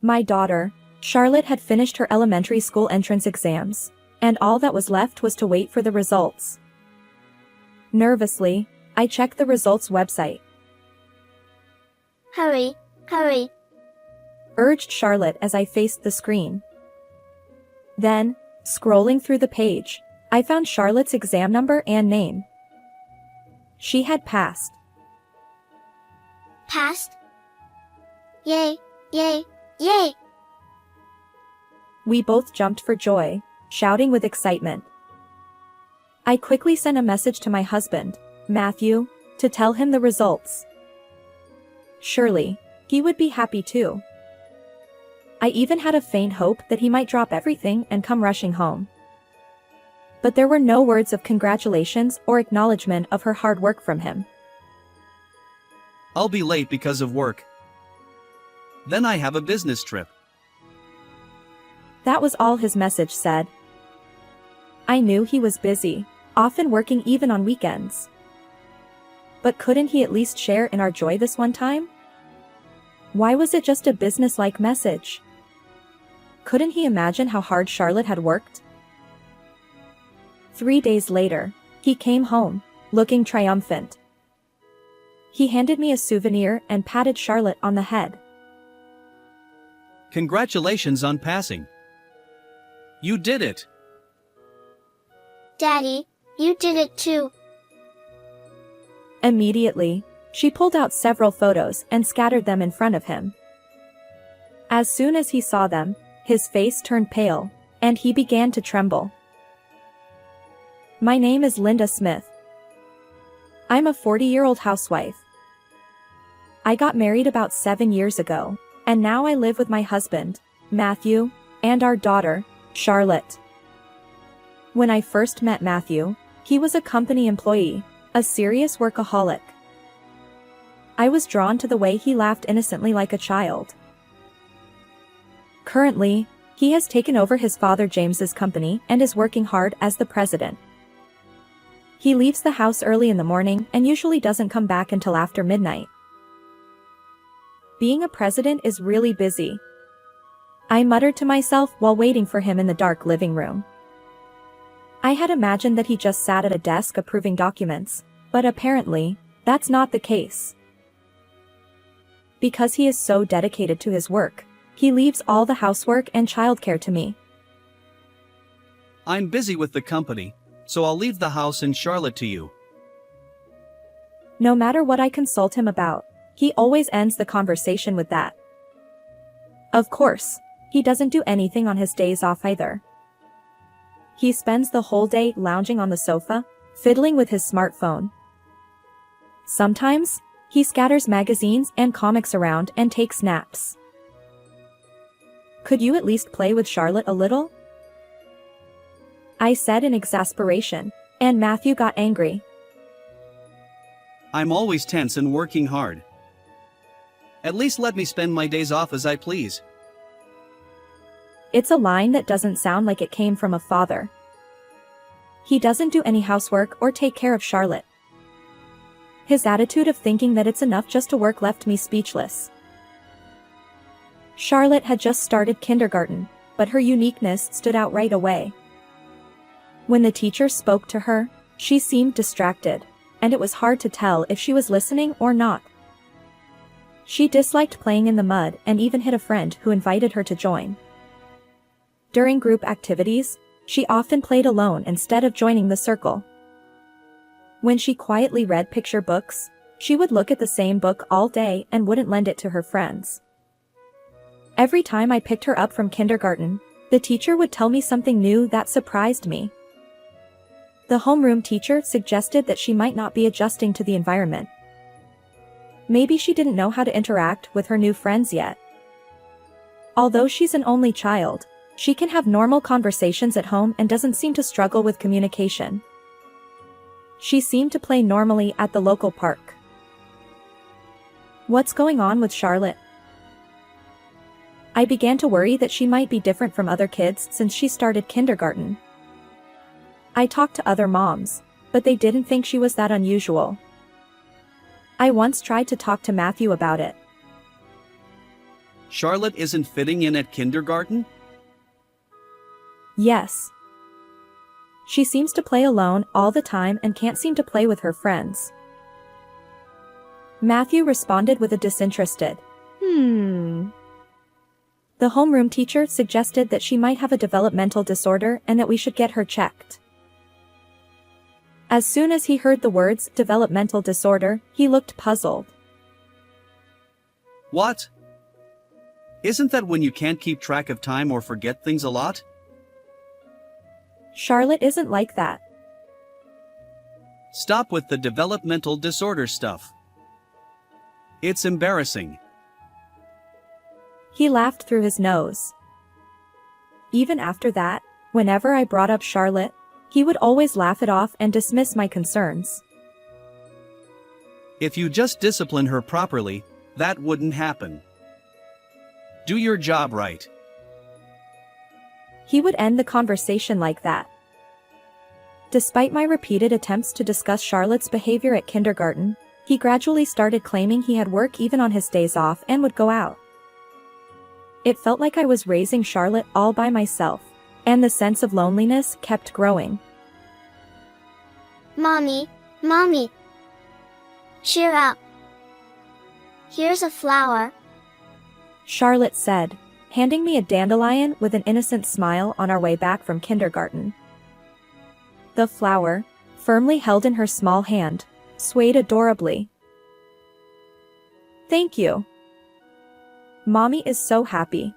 My daughter, Charlotte, had finished her elementary school entrance exams, and all that was left was to wait for the results. Nervously, I checked the results website. Hurry, hurry. Urged Charlotte as I faced the screen. Then, scrolling through the page, I found Charlotte's exam number and name. She had passed. Passed? Yay, yay, yay! We both jumped for joy, shouting with excitement. I quickly sent a message to my husband, Matthew, to tell him the results. Surely, he would be happy too. I even had a faint hope that he might drop everything and come rushing home. But there were no words of congratulations or acknowledgement of her hard work from him. I'll be late because of work. Then I have a business trip. That was all his message said. I knew he was busy, often working even on weekends. But couldn't he at least share in our joy this one time? Why was it just a business-like message? Couldn't he imagine how hard Charlotte had worked? 3 days later, he came home, looking triumphant. He handed me a souvenir and patted Charlotte on the head. Congratulations on passing. You did it. Daddy, you did it too. Immediately, she pulled out several photos and scattered them in front of him. As soon as he saw them, his face turned pale, and he began to tremble. My name is Linda Smith. I'm a 40-year-old housewife. I got married about 7 years ago, and now I live with my husband, Matthew, and our daughter, Charlotte. When I first met Matthew, he was a company employee, a serious workaholic. I was drawn to the way he laughed innocently like a child. Currently, he has taken over his father James's company and is working hard as the president. He leaves the house early in the morning and usually doesn't come back until after midnight. Being a president is really busy. I muttered to myself while waiting for him in the dark living room. I had imagined that he just sat at a desk approving documents, but apparently, that's not the case. Because he is so dedicated to his work, he leaves all the housework and childcare to me. I'm busy with the company, so I'll leave the house and Charlotte to you. No matter what I consult him about, he always ends the conversation with that. Of course, he doesn't do anything on his days off either. He spends the whole day lounging on the sofa, fiddling with his smartphone. Sometimes, he scatters magazines and comics around and takes naps. Could you at least play with Charlotte a little? I said in exasperation, and Matthew got angry. I'm always tense and working hard. At least let me spend my days off as I please. It's a line that doesn't sound like it came from a father. He doesn't do any housework or take care of Charlotte. His attitude of thinking that it's enough just to work left me speechless. Charlotte had just started kindergarten, but her uniqueness stood out right away. When the teacher spoke to her, she seemed distracted, and it was hard to tell if she was listening or not. She disliked playing in the mud and even hit a friend who invited her to join. During group activities, she often played alone instead of joining the circle. When she quietly read picture books, she would look at the same book all day and wouldn't lend it to her friends. Every time I picked her up from kindergarten, the teacher would tell me something new that surprised me. The homeroom teacher suggested that she might not be adjusting to the environment. Maybe she didn't know how to interact with her new friends yet. Although she's an only child, she can have normal conversations at home and doesn't seem to struggle with communication. She seemed to play normally at the local park. What's going on with Charlotte? I began to worry that she might be different from other kids since she started kindergarten. I talked to other moms, but they didn't think she was that unusual. I once tried to talk to Matthew about it. Charlotte isn't fitting in at kindergarten? Yes. She seems to play alone all the time and can't seem to play with her friends. Matthew responded with a disinterested, The homeroom teacher suggested that she might have a developmental disorder and that we should get her checked. As soon as he heard the words developmental disorder, he looked puzzled. What? Isn't that when you can't keep track of time or forget things a lot? Charlotte isn't like that. Stop with the developmental disorder stuff. It's embarrassing. He laughed through his nose. Even after that, whenever I brought up Charlotte, he would always laugh it off and dismiss my concerns. If you just discipline her properly, that wouldn't happen. Do your job right. He would end the conversation like that. Despite my repeated attempts to discuss Charlotte's behavior at kindergarten, he gradually started claiming he had work even on his days off and would go out. It felt like I was raising Charlotte all by myself, and the sense of loneliness kept growing. Mommy, Mommy. Cheer up. Here's a flower. Charlotte said, handing me a dandelion with an innocent smile on our way back from kindergarten. The flower, firmly held in her small hand, swayed adorably. Thank you. Mommy is so happy,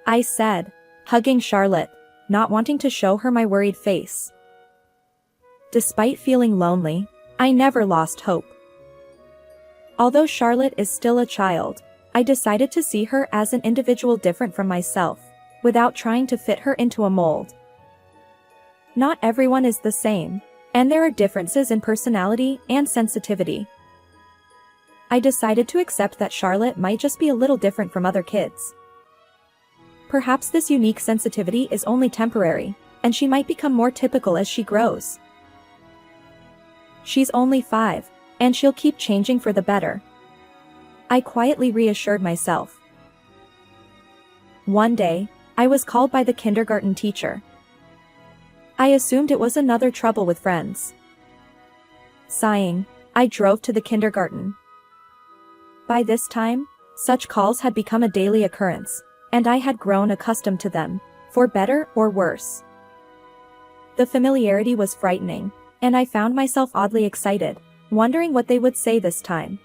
I said, hugging Charlotte, not wanting to show her my worried face. Despite feeling lonely, I never lost hope. Although Charlotte is still a child, I decided to see her as an individual different from myself, without trying to fit her into a mold. Not everyone is the same, and there are differences in personality and sensitivity. I decided to accept that Charlotte might just be a little different from other kids. Perhaps this unique sensitivity is only temporary, and she might become more typical as she grows. She's only 5, and she'll keep changing for the better, I quietly reassured myself. One day, I was called by the kindergarten teacher. I assumed it was another trouble with friends. Sighing, I drove to the kindergarten. By this time, such calls had become a daily occurrence, and I had grown accustomed to them, for better or worse. The familiarity was frightening, and I found myself oddly excited, wondering what they would say this time.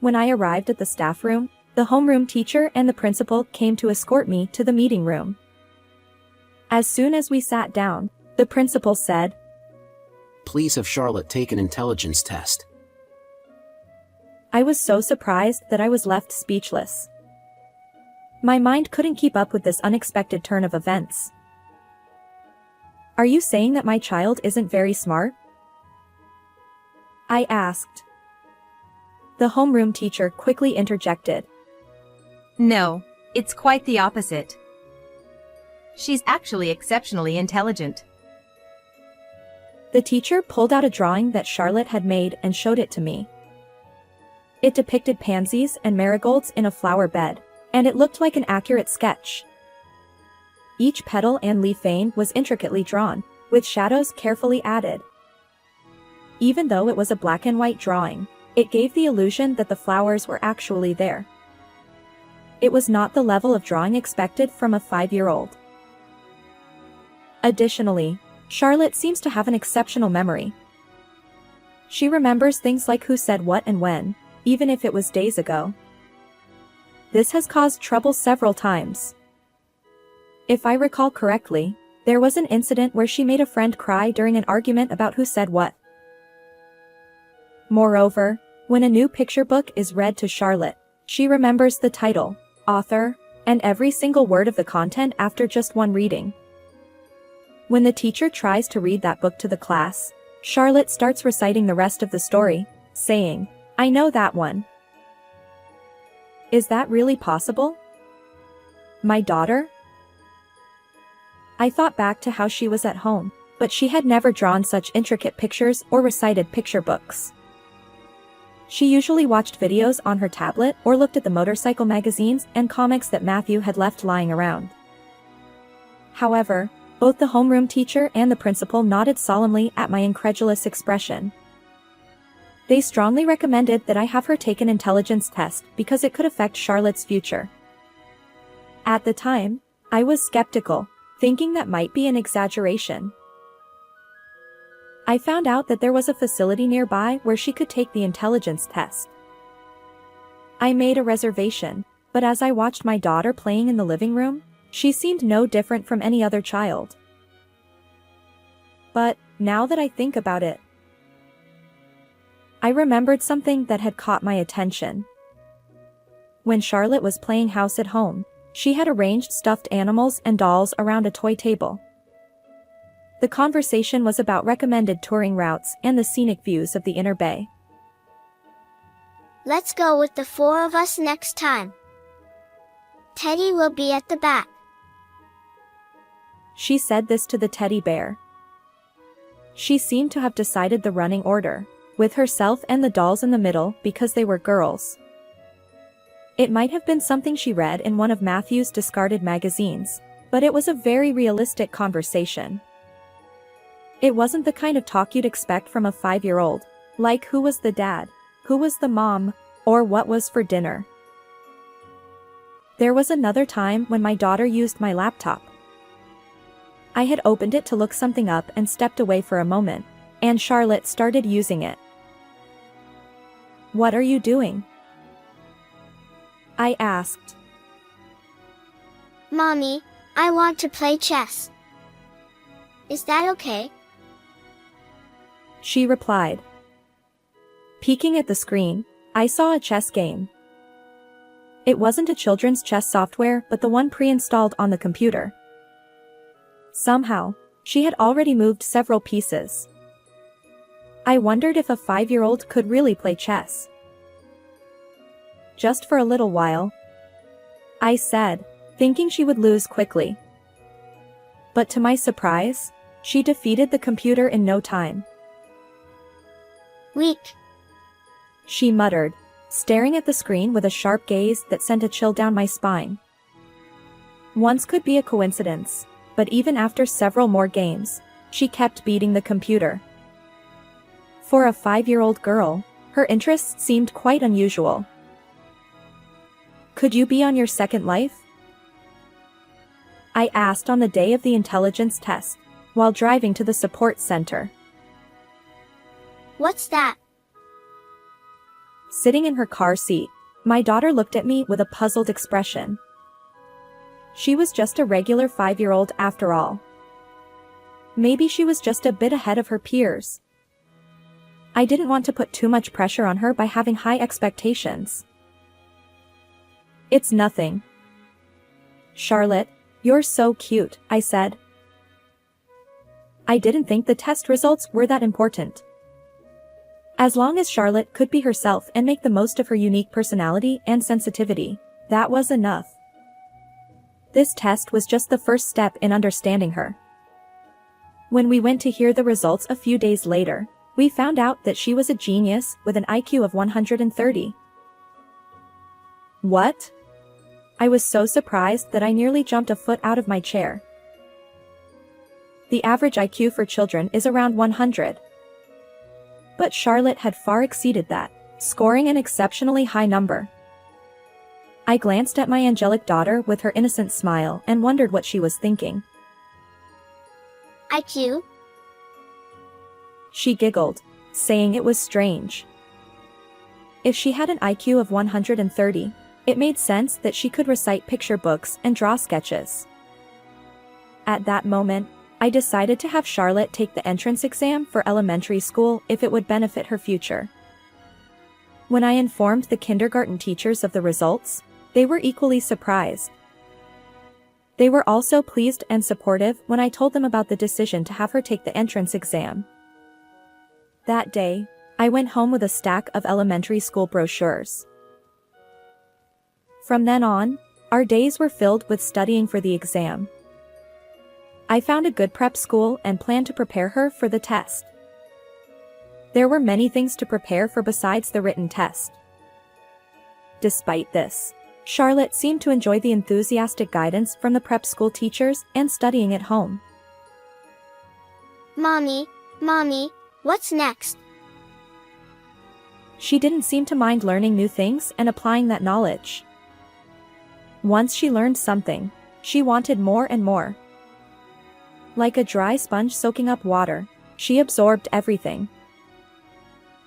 When I arrived at the staff room, the homeroom teacher and the principal came to escort me to the meeting room. As soon as we sat down, the principal said, "Please have Charlotte take an intelligence test." I was so surprised that I was left speechless. My mind couldn't keep up with this unexpected turn of events. Are you saying that my child isn't very smart? I asked. The homeroom teacher quickly interjected. No, it's quite the opposite. She's actually exceptionally intelligent. The teacher pulled out a drawing that Charlotte had made and showed it to me. It depicted pansies and marigolds in a flower bed, and it looked like an accurate sketch. Each petal and leaf vein was intricately drawn, with shadows carefully added. Even though it was a black and white drawing, it gave the illusion that the flowers were actually there. It was not the level of drawing expected from a 5-year-old. Additionally, Charlotte seems to have an exceptional memory. She remembers things like who said what and when, even if it was days ago. This has caused trouble several times. If I recall correctly, there was an incident where she made a friend cry during an argument about who said what. Moreover, when a new picture book is read to Charlotte, she remembers the title, author, and every single word of the content after just one reading. When the teacher tries to read that book to the class, Charlotte starts reciting the rest of the story, saying, "I know that one." Is that really possible? My daughter? I thought back to how she was at home, but she had never drawn such intricate pictures or recited picture books. She usually watched videos on her tablet or looked at the motorcycle magazines and comics that Matthew had left lying around. However, both the homeroom teacher and the principal nodded solemnly at my incredulous expression. They strongly recommended that I have her take an intelligence test because it could affect Charlotte's future. At the time, I was skeptical, thinking that might be an exaggeration. I found out that there was a facility nearby where she could take the intelligence test. I made a reservation, but as I watched my daughter playing in the living room, she seemed no different from any other child. But, now that I think about it, I remembered something that had caught my attention. When Charlotte was playing house at home, she had arranged stuffed animals and dolls around a toy table. The conversation was about recommended touring routes and the scenic views of the Inner Bay. Let's go with the 4 of us next time. Teddy will be at the back. She said this to the teddy bear. She seemed to have decided the running order, with herself and the dolls in the middle because they were girls. It might have been something she read in one of Matthew's discarded magazines, but it was a very realistic conversation. It wasn't the kind of talk you'd expect from a 5-year-old, like who was the dad, who was the mom, or what was for dinner. There was another time when my daughter used my laptop. I had opened it to look something up and stepped away for a moment, and Charlotte started using it. "What are you doing?" I asked. Mommy, I want to play chess. Is that okay? She replied. Peeking at the screen, I saw a chess game. It wasn't a children's chess software but the one pre-installed on the computer. Somehow, she had already moved several pieces. I wondered if a 5-year-old could really play chess. "Just for a little while," I said, thinking she would lose quickly. But to my surprise, she defeated the computer in no time. Weak, She muttered, staring at the screen with a sharp gaze that sent a chill down my spine. Once could be a coincidence, but even after several more games, she kept beating the computer. For a 5-year-old girl, her interests seemed quite unusual. "Could you be on your second life?" I asked on the day of the intelligence test, while driving to the support center. What's that? Sitting in her car seat, my daughter looked at me with a puzzled expression. She was just a regular 5-year-old after all. Maybe she was just a bit ahead of her peers. I didn't want to put too much pressure on her by having high expectations. "It's nothing." "Charlotte, you're so cute," I said. I didn't think the test results were that important. As long as Charlotte could be herself and make the most of her unique personality and sensitivity, that was enough. This test was just the first step in understanding her. When we went to hear the results a few days later, we found out that she was a genius with an IQ of 130. What? I was so surprised that I nearly jumped a foot out of my chair. The average IQ for children is around 100. But Charlotte had far exceeded that, scoring an exceptionally high number. I glanced at my angelic daughter with her innocent smile and wondered what she was thinking. IQ? She giggled, saying it was strange. If she had an IQ of 130, it made sense that she could recite picture books and draw sketches. At that moment, I decided to have Charlotte take the entrance exam for elementary school if it would benefit her future. When I informed the kindergarten teachers of the results, they were equally surprised. They were also pleased and supportive when I told them about the decision to have her take the entrance exam. That day, I went home with a stack of elementary school brochures. From then on, our days were filled with studying for the exam. I found a good prep school and planned to prepare her for the test. There were many things to prepare for besides the written test. Despite this, Charlotte seemed to enjoy the enthusiastic guidance from the prep school teachers and studying at home. Mommy, what's next? She didn't seem to mind learning new things and applying that knowledge. Once she learned something, she wanted more and more. Like a dry sponge soaking up water, she absorbed everything.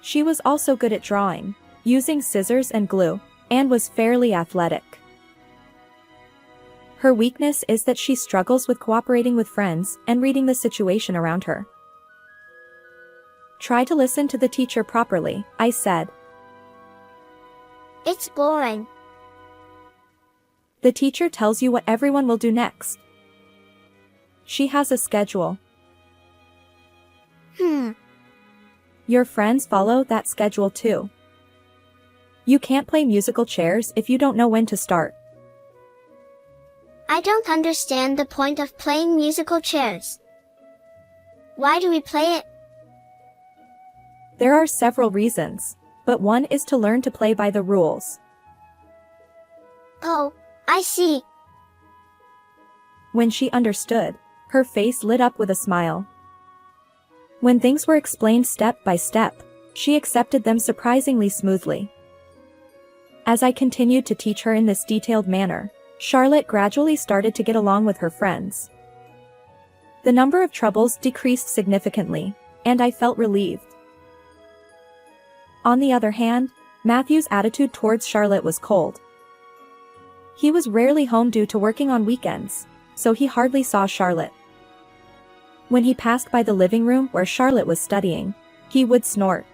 She was also good at drawing, using scissors and glue, and was fairly athletic. Her weakness is that she struggles with cooperating with friends and reading the situation around her. Try to listen to the teacher properly, I said. It's boring. The teacher tells you what everyone will do next. She has a schedule. Your friends follow that schedule too. You can't play musical chairs if you don't know when to start. I don't understand the point of playing musical chairs. Why do we play it? There are several reasons, but one is to learn to play by the rules. Oh, I see. When she understood, her face lit up with a smile. When things were explained step by step, she accepted them surprisingly smoothly. As I continued to teach her in this detailed manner, Charlotte gradually started to get along with her friends. The number of troubles decreased significantly, and I felt relieved. On the other hand, Matthew's attitude towards Charlotte was cold. He was rarely home due to working on weekends, so he hardly saw Charlotte. When he passed by the living room where Charlotte was studying, he would snort.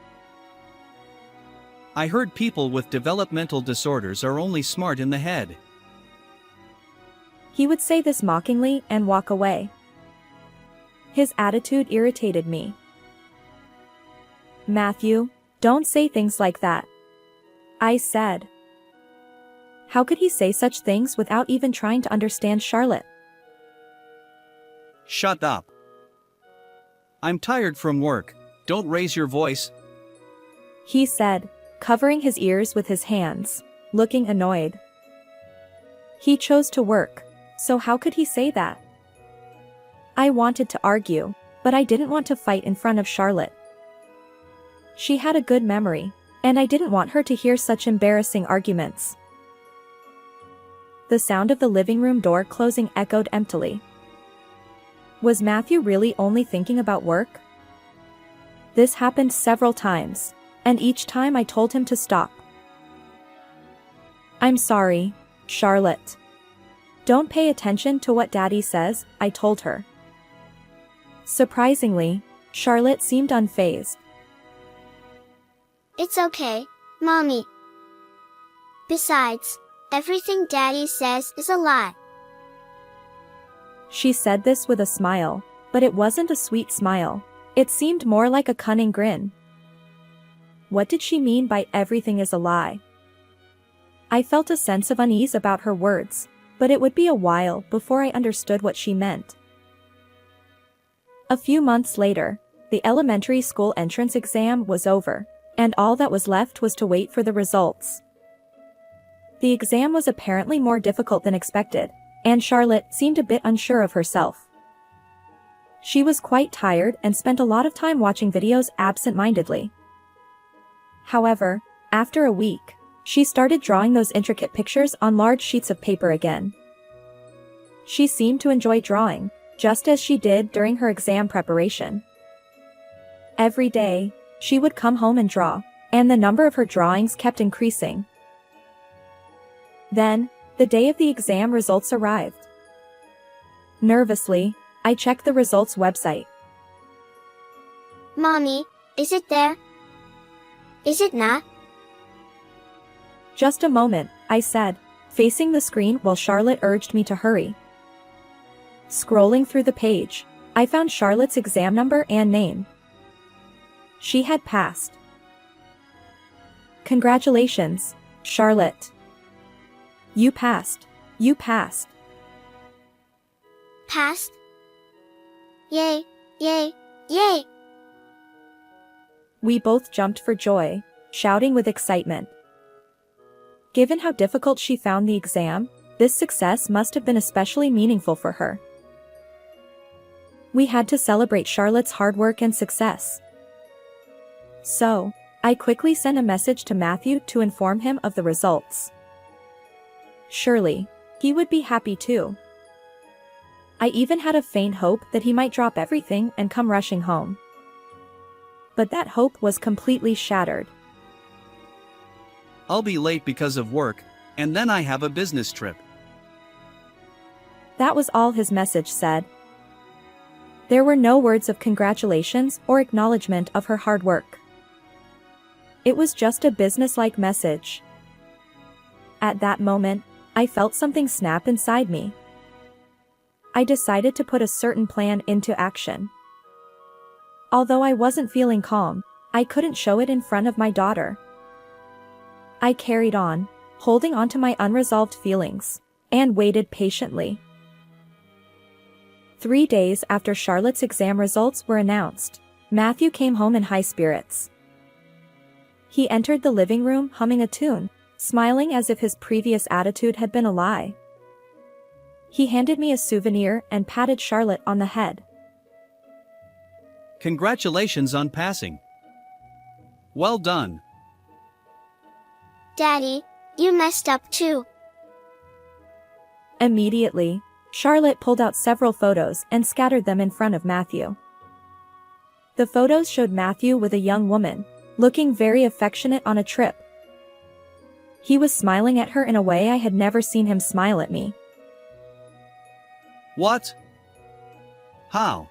I heard people with developmental disorders are only smart in the head. He would say this mockingly and walk away. His attitude irritated me. Matthew, don't say things like that, I said. How could he say such things without even trying to understand Charlotte? Shut up. I'm tired from work, don't raise your voice. He said, covering his ears with his hands, looking annoyed. He chose to work, so how could he say that? I wanted to argue, but I didn't want to fight in front of Charlotte. She had a good memory, and I didn't want her to hear such embarrassing arguments. The sound of the living room door closing echoed emptily. Was Matthew really only thinking about work? This happened several times, and each time I told him to stop. I'm sorry, Charlotte. Don't pay attention to what Daddy says, I told her. Surprisingly, Charlotte seemed unfazed. It's okay, Mommy. Besides, everything Daddy says is a lie. She said this with a smile, but it wasn't a sweet smile. It seemed more like a cunning grin. What did she mean by everything is a lie? I felt a sense of unease about her words, but it would be a while before I understood what she meant. A few months later, the elementary school entrance exam was over, and all that was left was to wait for the results. The exam was apparently more difficult than expected, and Charlotte seemed a bit unsure of herself. She was quite tired and spent a lot of time watching videos absent-mindedly. However, after a week, she started drawing those intricate pictures on large sheets of paper again. She seemed to enjoy drawing, just as she did during her exam preparation. Every day, she would come home and draw, and the number of her drawings kept increasing. Then, the day of the exam results arrived. Nervously, I checked the results website. Mommy, is it there? Is it not? Just a moment, I said, facing the screen while Charlotte urged me to hurry. Scrolling through the page, I found Charlotte's exam number and name. She had passed. Congratulations, Charlotte. You passed. You passed. Passed? Yay, yay, yay! We both jumped for joy, shouting with excitement. Given how difficult she found the exam, this success must have been especially meaningful for her. We had to celebrate Charlotte's hard work and success. So, I quickly sent a message to Matthew to inform him of the results. Surely, he would be happy too. I even had a faint hope that he might drop everything and come rushing home. But that hope was completely shattered. I'll be late because of work, and then I have a business trip. That was all his message said. There were no words of congratulations or acknowledgement of her hard work. It was just a business-like message. At that moment, I felt something snap inside me. I decided to put a certain plan into action. Although I wasn't feeling calm, I couldn't show it in front of my daughter. I carried on, holding on to my unresolved feelings, and waited patiently. 3 days after Charlotte's exam results were announced, Matthew came home in high spirits. He entered the living room humming a tune, smiling as if his previous attitude had been a lie. He handed me a souvenir and patted Charlotte on the head. Congratulations on passing. Well done. Daddy, you messed up too. Immediately, Charlotte pulled out several photos and scattered them in front of Matthew. The photos showed Matthew with a young woman, looking very affectionate on a trip. He was smiling at her in a way I had never seen him smile at me. What? How?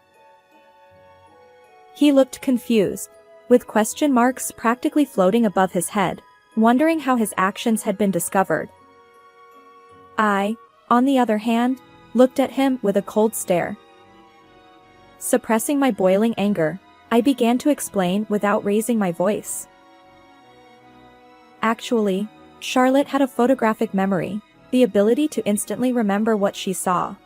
He looked confused, with question marks practically floating above his head, wondering how his actions had been discovered. I, on the other hand, looked at him with a cold stare. Suppressing my boiling anger, I began to explain without raising my voice. Actually, Charlotte had a photographic memory, the ability to instantly remember what she saw.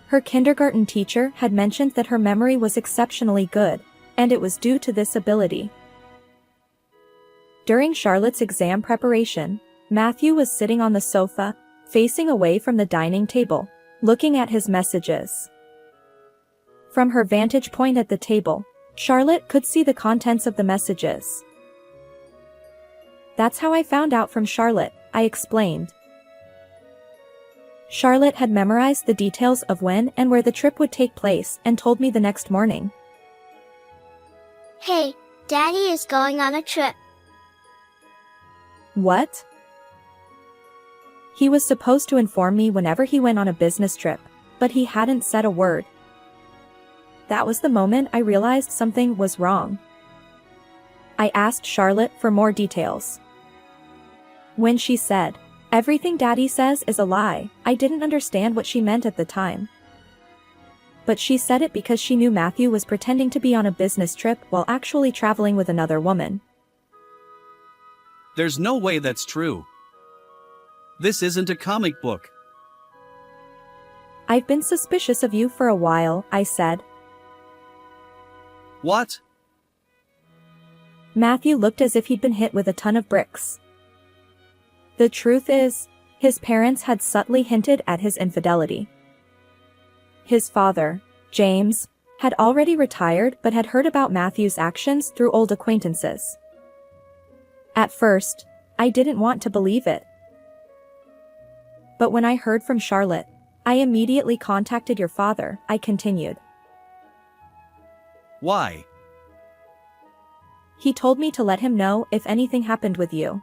Her kindergarten teacher had mentioned that her memory was exceptionally good, and it was due to this ability. During Charlotte's exam preparation, Matthew was sitting on the sofa, facing away from the dining table, looking at his messages. From her vantage point at the table, Charlotte could see the contents of the messages. That's how I found out from Charlotte, I explained. Charlotte had memorized the details of when and where the trip would take place and told me the next morning. Hey, Daddy is going on a trip. What? He was supposed to inform me whenever he went on a business trip, but he hadn't said a word. That was the moment I realized something was wrong. I asked Charlotte for more details. When she said, "Everything Daddy says is a lie," I didn't understand what she meant at the time. But she said it because she knew Matthew was pretending to be on a business trip while actually traveling with another woman. There's no way that's true. This isn't a comic book. I've been suspicious of you for a while, I said. What? Matthew looked as if he'd been hit with a ton of bricks. The truth is, his parents had subtly hinted at his infidelity. His father, James, had already retired but had heard about Matthew's actions through old acquaintances. At first, I didn't want to believe it. But when I heard from Charlotte, I immediately contacted your father, I continued. Why? He told me to let him know if anything happened with you.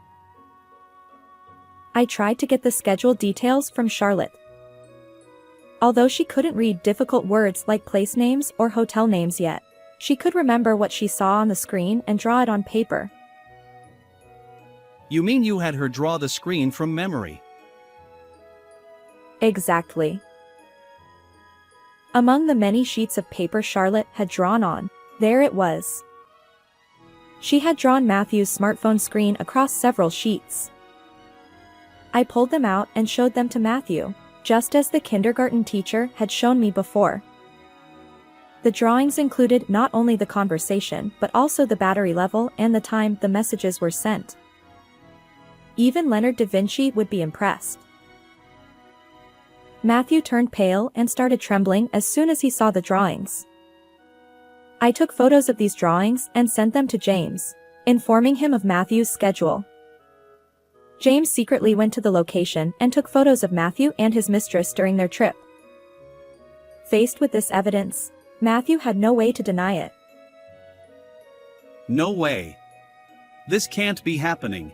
I tried to get the schedule details from Charlotte. Although she couldn't read difficult words like place names or hotel names yet, she could remember what she saw on the screen and draw it on paper. You mean you had her draw the screen from memory? Exactly. Among the many sheets of paper Charlotte had drawn on, there it was. She had drawn Matthew's smartphone screen across several sheets. I pulled them out and showed them to Matthew, just as the kindergarten teacher had shown me before. The drawings included not only the conversation but also the battery level and the time the messages were sent. Even Leonard da Vinci would be impressed. Matthew turned pale and started trembling as soon as he saw the drawings. I took photos of these drawings and sent them to James, informing him of Matthew's schedule. James secretly went to the location and took photos of Matthew and his mistress during their trip. Faced with this evidence, Matthew had no way to deny it. No way. This can't be happening.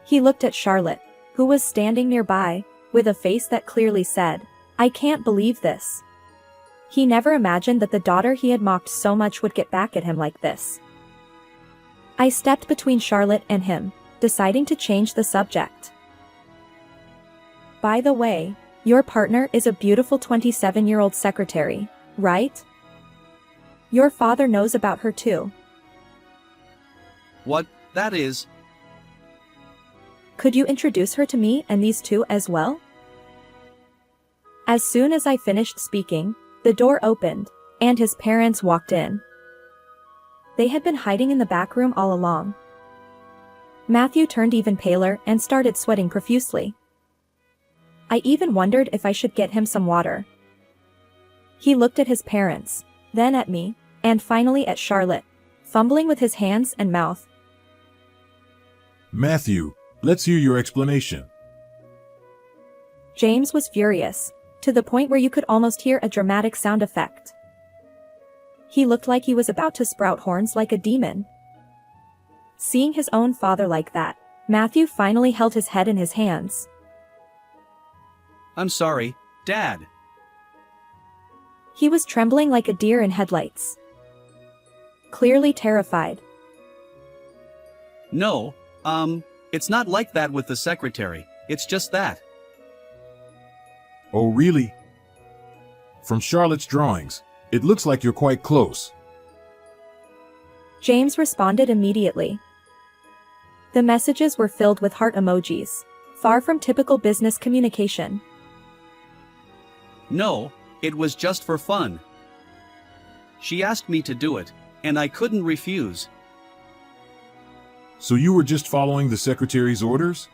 He looked at Charlotte, who was standing nearby, with a face that clearly said, "I can't believe this." He never imagined that the daughter he had mocked so much would get back at him like this. I stepped between Charlotte and him, deciding to change the subject. "By the way, your partner is a beautiful 27-year-old secretary, right? Your father knows about her too. What, that is? Could you introduce her to me and these two as well?" As soon as I finished speaking, the door opened, and his parents walked in. They had been hiding in the back room all along. Matthew turned even paler and started sweating profusely. I even wondered if I should get him some water. He looked at his parents, then at me, and finally at Charlotte, fumbling with his hands and mouth. "Matthew, let's hear your explanation." James was furious, to the point where you could almost hear a dramatic sound effect. He looked like he was about to sprout horns like a demon. Seeing his own father like that, Matthew finally held his head in his hands. I'm sorry, Dad. He was trembling like a deer in headlights. Clearly terrified. No, it's not like that with the secretary, it's just that. "Oh, really? From Charlotte's drawings, it looks like you're quite close." James responded immediately. The messages were filled with heart emojis, far from typical business communication. No, it was just for fun. She asked me to do it, and I couldn't refuse. "So you were just following the secretary's orders?"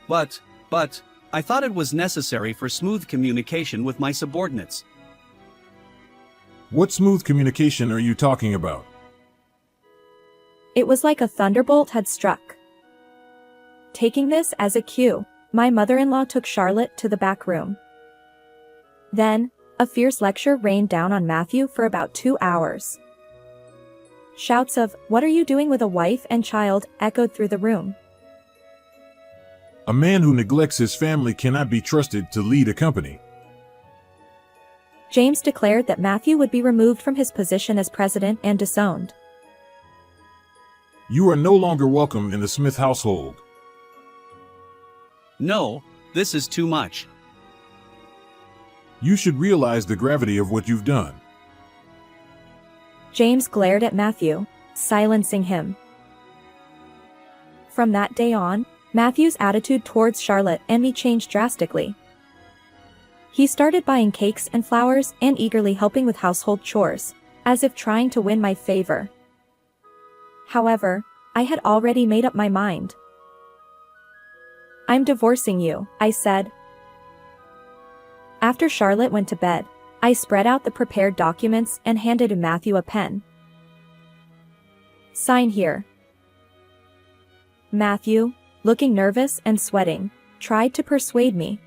But, I thought it was necessary for smooth communication with my subordinates. "What smooth communication are you talking about?" It was like a thunderbolt had struck. Taking this as a cue, my mother-in-law took Charlotte to the back room. Then, a fierce lecture rained down on Matthew for about 2 hours. Shouts of, "What are you doing with a wife and child?" echoed through the room. "A man who neglects his family cannot be trusted to lead a company." James declared that Matthew would be removed from his position as president and disowned. "You are no longer welcome in the Smith household." No, this is too much. "You should realize the gravity of what you've done." James glared at Matthew, silencing him. From that day on, Matthew's attitude towards Charlotte and me changed drastically. He started buying cakes and flowers and eagerly helping with household chores, as if trying to win my favor. However, I had already made up my mind. "I'm divorcing you," I said. After Charlotte went to bed, I spread out the prepared documents and handed Matthew a pen. "Sign here." Matthew, looking nervous and sweating, tried to persuade me.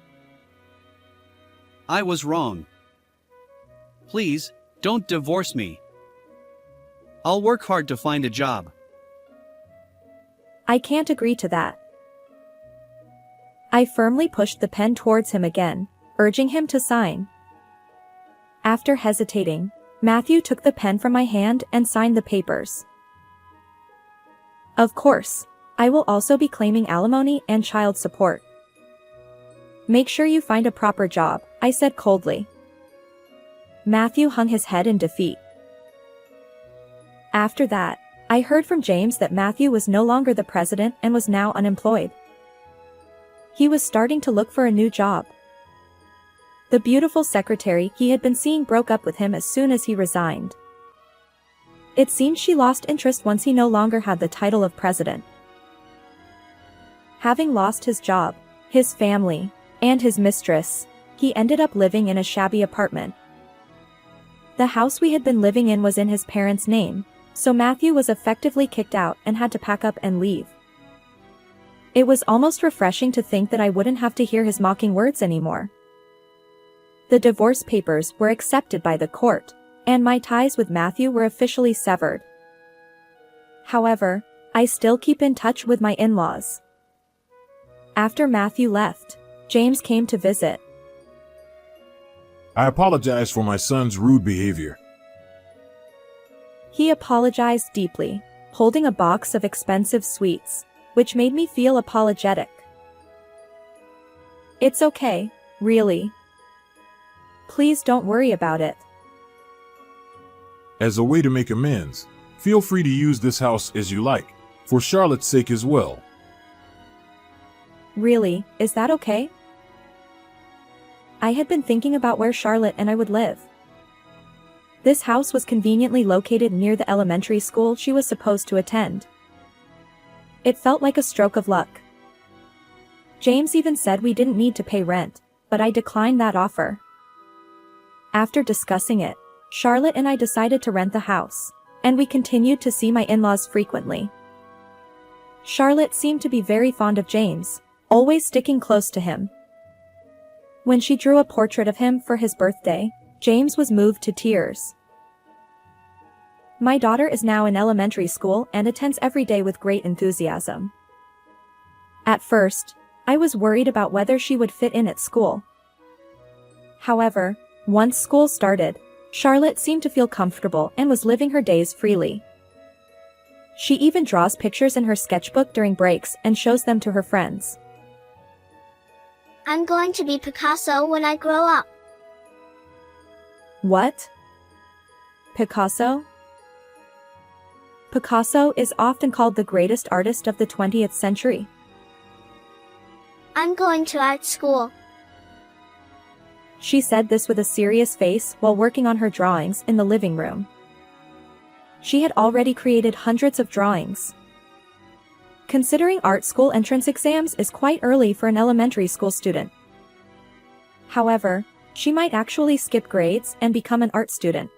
I was wrong. Please, don't divorce me. I'll work hard to find a job. "I can't agree to that." I firmly pushed the pen towards him again, urging him to sign. After hesitating, Matthew took the pen from my hand and signed the papers. "Of course, I will also be claiming alimony and child support." "Make sure you find a proper job," I said coldly. Matthew hung his head in defeat. After that, I heard from James that Matthew was no longer the president and was now unemployed. He was starting to look for a new job. The beautiful secretary he had been seeing broke up with him as soon as he resigned. It seemed she lost interest once he no longer had the title of president. Having lost his job, his family, and his mistress, he ended up living in a shabby apartment. The house we had been living in was in his parents' name, so Matthew was effectively kicked out and had to pack up and leave. It was almost refreshing to think that I wouldn't have to hear his mocking words anymore. The divorce papers were accepted by the court, and my ties with Matthew were officially severed. However, I still keep in touch with my in-laws. After Matthew left, James came to visit. I apologize for my son's rude behavior. He apologized deeply, holding a box of expensive sweets, which made me feel apologetic. It's okay, really. Please don't worry about it. As a way to make amends, feel free to use this house as you like, for Charlotte's sake as well. Really, is that okay? I had been thinking about where Charlotte and I would live. This house was conveniently located near the elementary school she was supposed to attend. It felt like a stroke of luck. James even said we didn't need to pay rent, but I declined that offer. After discussing it, Charlotte and I decided to rent the house, and we continued to see my in-laws frequently. Charlotte seemed to be very fond of James, always sticking close to him. When she drew a portrait of him for his birthday, James was moved to tears. My daughter is now in elementary school and attends every day with great enthusiasm. At first, I was worried about whether she would fit in at school. However, once school started, Charlotte seemed to feel comfortable and was living her days freely. She even draws pictures in her sketchbook during breaks and shows them to her friends. I'm going to be Picasso when I grow up. What? Picasso? Picasso is often called the greatest artist of the 20th century. I'm going to art school. She said this with a serious face while working on her drawings in the living room. She had already created hundreds of drawings. Considering art school entrance exams is quite early for an elementary school student. However, she might actually skip grades and become an art student.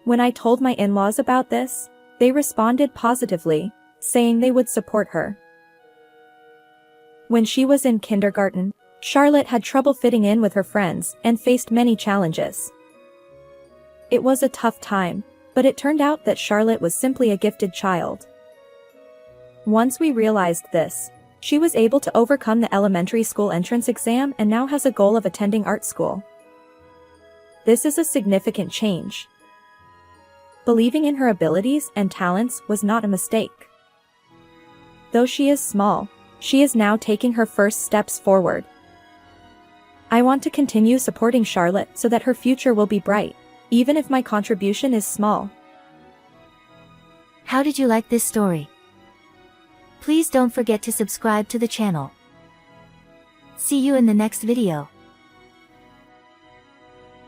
When I told my in-laws about this, they responded positively, saying they would support her. When she was in kindergarten, Charlotte had trouble fitting in with her friends and faced many challenges. It was a tough time, but it turned out that Charlotte was simply a gifted child. Once we realized this, she was able to overcome the elementary school entrance exam and now has a goal of attending art school. This is a significant change. Believing in her abilities and talents was not a mistake. Though she is small, she is now taking her first steps forward. I want to continue supporting Charlotte so that her future will be bright, even if my contribution is small. How did you like this story? Please don't forget to subscribe to the channel. See you in the next video.